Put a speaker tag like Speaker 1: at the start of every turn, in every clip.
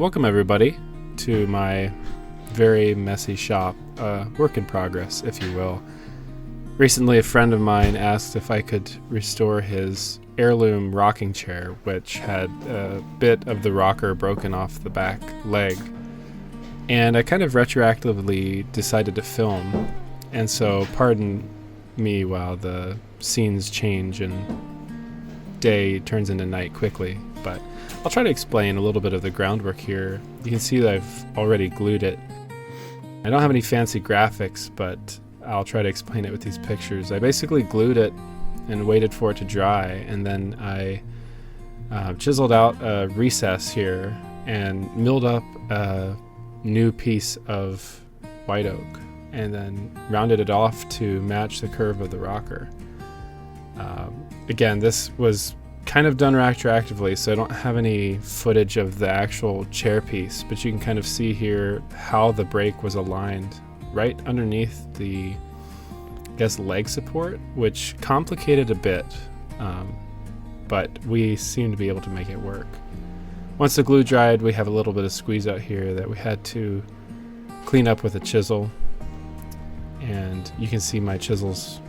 Speaker 1: Welcome everybody to my very messy shop, work in progress, if you will. Recently a friend of mine asked if I could restore his heirloom rocking chair, which had a bit of the rocker broken off the back leg. And I kind of retroactively decided to film, and so pardon me while the scenes change and day turns into night quickly, but I'll try to explain a little bit of the groundwork here. You can see that I've already glued it. I don't have any fancy graphics, but I'll try to explain it with these pictures. I basically glued it and waited for it to dry, and then I chiseled out a recess here and milled up a new piece of white oak and then rounded it off to match the curve of the rocker. Again, this was kind of done retroactively, so I don't have any footage of the actual chair piece, but you can kind of see here how the brake was aligned right underneath the, I guess, leg support, which complicated a bit, but we seem to be able to make it work. Once the glue dried, we have a little bit of squeeze out here that we had to clean up with a chisel, and you can see my chisels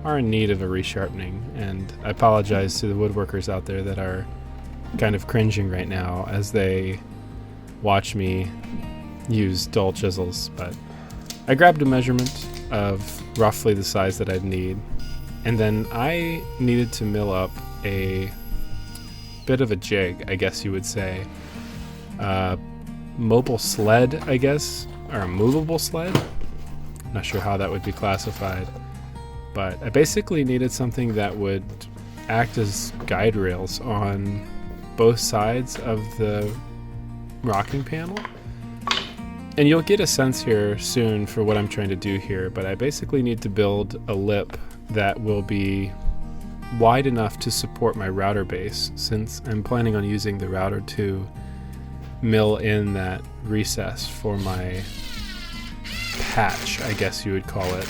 Speaker 1: are in need of a resharpening, and I apologize to the woodworkers out there that are kind of cringing right now as they watch me use dull chisels. But I grabbed a measurement of roughly the size that I'd need, and then I needed to mill up a bit of a jig, I guess you would say. Mobile sled, I guess, or a movable sled. Not sure how that would be classified. But I basically needed something that would act as guide rails on both sides of the rocking panel. And you'll get a sense here soon for what I'm trying to do here, but I basically need to build a lip that will be wide enough to support my router base, since I'm planning on using the router to mill in that recess for my patch, I guess you would call it.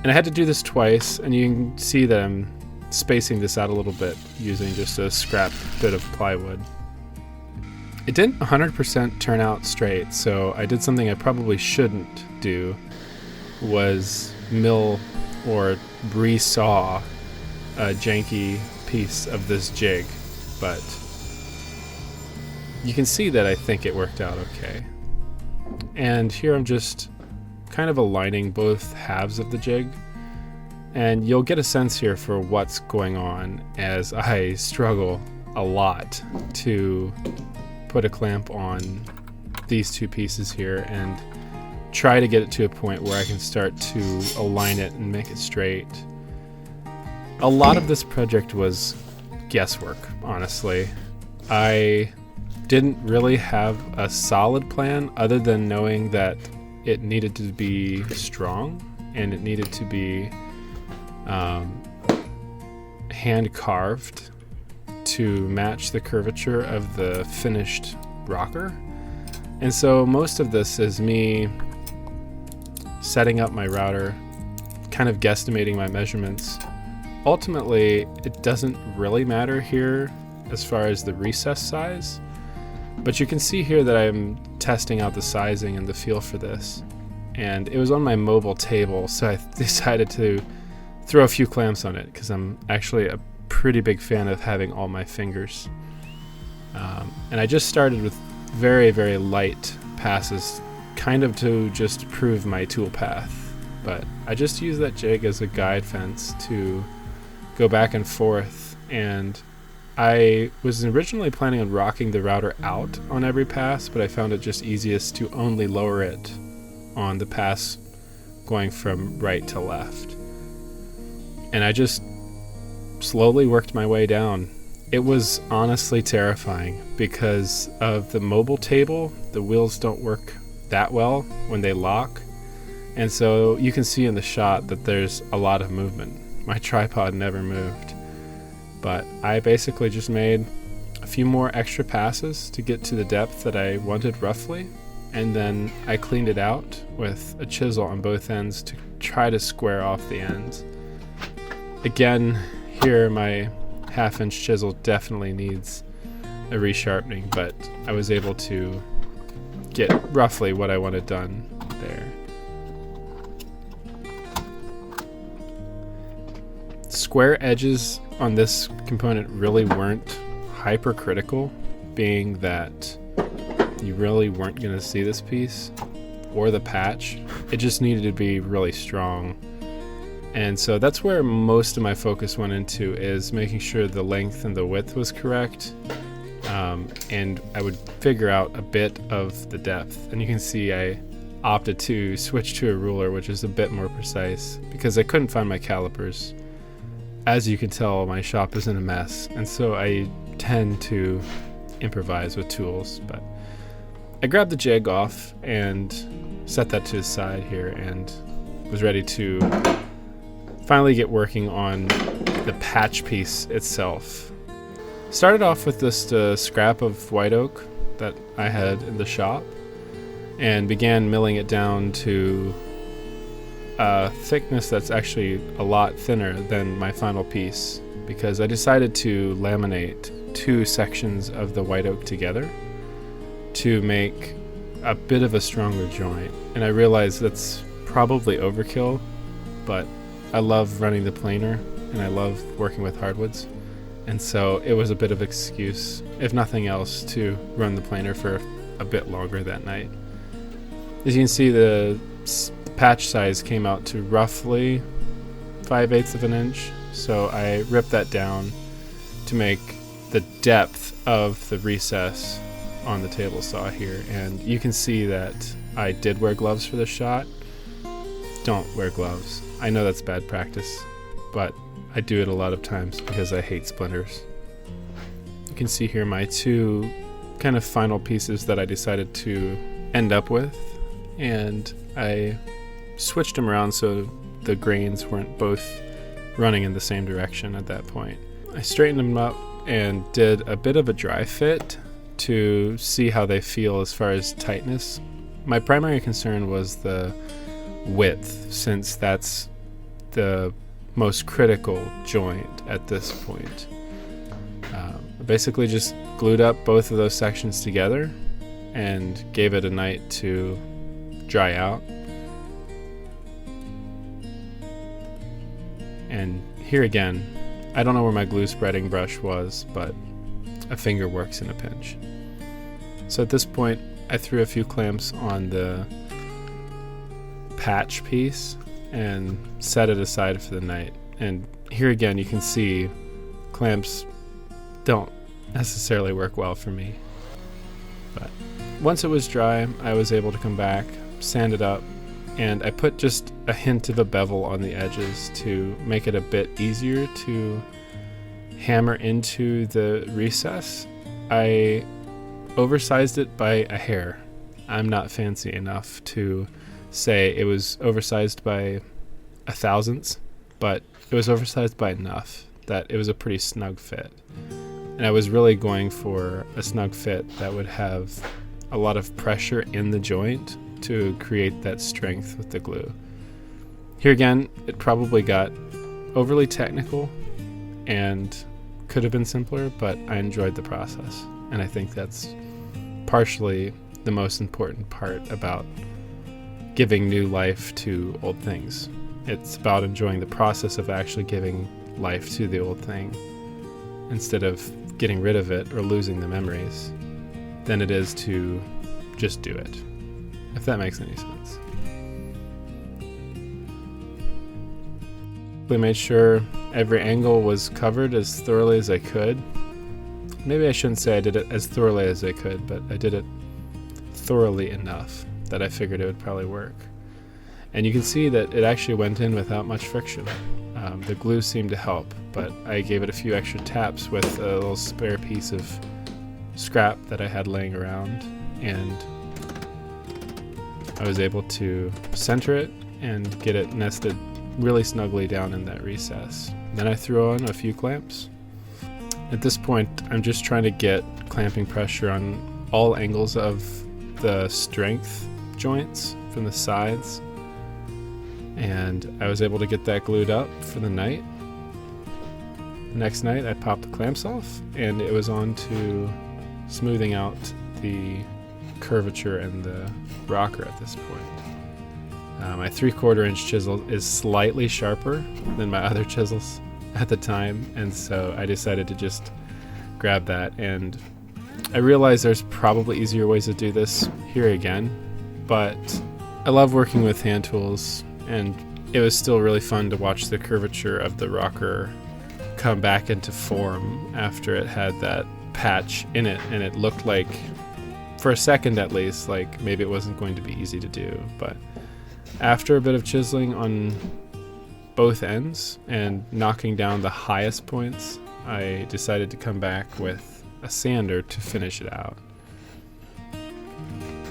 Speaker 1: And I had to do this twice, and you can see that I'm spacing this out a little bit using just a scrap bit of plywood. It didn't 100% turn out straight, so I did something I probably shouldn't do, was mill or resaw a janky piece of this jig, but you can see that I think it worked out okay. And here I'm just kind of aligning both halves of the jig, and you'll get a sense here for what's going on as I struggle a lot to put a clamp on these two pieces here and try to get it to a point where I can start to align it and make it straight. A lot of this project was guesswork, honestly. I didn't really have a solid plan other than knowing that it needed to be strong and it needed to be hand carved to match the curvature of the finished rocker. And so most of this is me setting up my router, kind of guesstimating my measurements. Ultimately, it doesn't really matter here as far as the recess size, but you can see here that I'm testing out the sizing and the feel for this. And it was on my mobile table, so I decided to throw a few clamps on it because I'm actually a pretty big fan of having all my fingers. And I just started with very, very light passes, kind of to just prove my tool path. But I just used that jig as a guide fence to go back and forth, and I was originally planning on rocking the router out on every pass, but I found it just easiest to only lower it on the pass going from right to left. And I just slowly worked my way down. It was honestly terrifying because of the mobile table. The wheels don't work that well when they lock, and so you can see in the shot that there's a lot of movement. My tripod never moved. But I basically just made a few more extra passes to get to the depth that I wanted roughly, and then I cleaned it out with a chisel on both ends to try to square off the ends. Again, here my half-inch chisel definitely needs a resharpening, but I was able to get roughly what I wanted done there. Square edges on this component really weren't hypercritical, being that you really weren't going to see this piece or the patch. It just needed to be really strong. And so that's where most of my focus went into, is making sure the length and the width was correct. And I would figure out a bit of the depth. And you can see I opted to switch to a ruler, which is a bit more precise, because I couldn't find my calipers. As you can tell, my shop is in a mess, and so I tend to improvise with tools. But I grabbed the jig off and set that to the side here, and was ready to finally get working on the patch piece itself. Started off with just a scrap of white oak that I had in the shop, and began milling it down to a thickness that's actually a lot thinner than my final piece, because I decided to laminate 2 sections of the white oak together to make a bit of a stronger joint. And I realized that's probably overkill, but I love running the planer and I love working with hardwoods, and so it was a bit of excuse, if nothing else, to run the planer for a bit longer that night. As you can see, the patch size came out to roughly 5/8 of an inch, so I ripped that down to make the depth of the recess on the table saw here. And you can see that I did wear gloves for this shot. Don't wear gloves. I know that's bad practice, but I do it a lot of times because I hate splinters. You can see here my 2 kind of final pieces that I decided to end up with, and I switched them around so the grains weren't both running in the same direction at that point. I straightened them up and did a bit of a dry fit to see how they feel as far as tightness. My primary concern was the width, since that's the most critical joint at this point. I basically just glued up both of those sections together and gave it a night to dry out. And here again, I don't know where my glue spreading brush was, but a finger works in a pinch. So at this point, I threw a few clamps on the patch piece and set it aside for the night. And here again, you can see clamps don't necessarily work well for me. But once it was dry, I was able to come back, sand it up, and I put just a hint of a bevel on the edges to make it a bit easier to hammer into the recess. I oversized it by a hair. I'm not fancy enough to say it was oversized by a thousandth, but it was oversized by enough that it was a pretty snug fit. And I was really going for a snug fit that would have a lot of pressure in the joint to create that strength with the glue. Here again, it probably got overly technical and could have been simpler, but I enjoyed the process. And I think that's partially the most important part about giving new life to old things. It's about enjoying the process of actually giving life to the old thing instead of getting rid of it or losing the memories than it is to just do it, if that makes any sense. I made sure every angle was covered as thoroughly as I could. Maybe I shouldn't say I did it as thoroughly as I could, but I did it thoroughly enough that I figured it would probably work. And you can see that it actually went in without much friction. The glue seemed to help, but I gave it a few extra taps with a little spare piece of scrap that I had laying around, and I was able to center it and get it nested really snugly down in that recess. Then I threw on a few clamps. At this point, I'm just trying to get clamping pressure on all angles of the strength joints from the sides, and I was able to get that glued up for the night. The next night I popped the clamps off and it was on to smoothing out the curvature and the rocker at this point. My 3/4 inch chisel is slightly sharper than my other chisels at the time, and so I decided to just grab that, and I realize there's probably easier ways to do this here again, but I love working with hand tools, and it was still really fun to watch the curvature of the rocker come back into form after it had that patch in it, and it looked like, for a second at least, like maybe it wasn't going to be easy to do, but after a bit of chiseling on both ends and knocking down the highest points, I decided to come back with a sander to finish it out.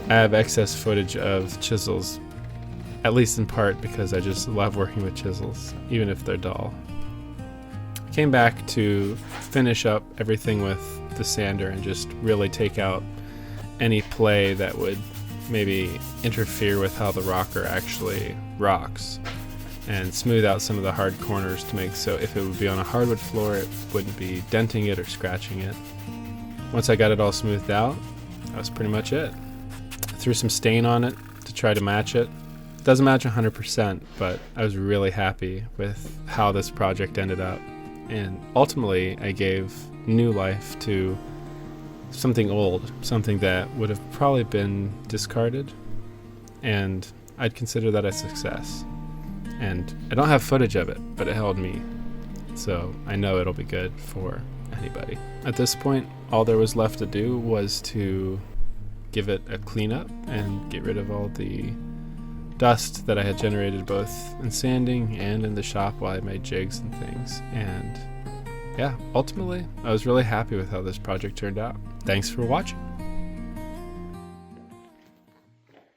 Speaker 1: I have excess footage of chisels, at least in part because I just love working with chisels, even if they're dull. I came back to finish up everything with the sander and just really take out any play that would maybe interfere with how the rocker actually rocks, and smooth out some of the hard corners to make so if it would be on a hardwood floor, it wouldn't be denting it or scratching it. Once I got it all smoothed out, that was pretty much it. I threw some stain on it to try to match it. It doesn't match 100%, but I was really happy with how this project ended up. And ultimately, I gave new life to something old, something that would have probably been discarded, and I'd consider that a success. And I don't have footage of it, but it held me, so I know it'll be good for anybody. At this point, all there was left to do was to give it a cleanup and get rid of all the dust that I had generated both in sanding and in the shop while I made jigs and things. And yeah, ultimately, I was really happy with how this project turned out. Thanks for watching.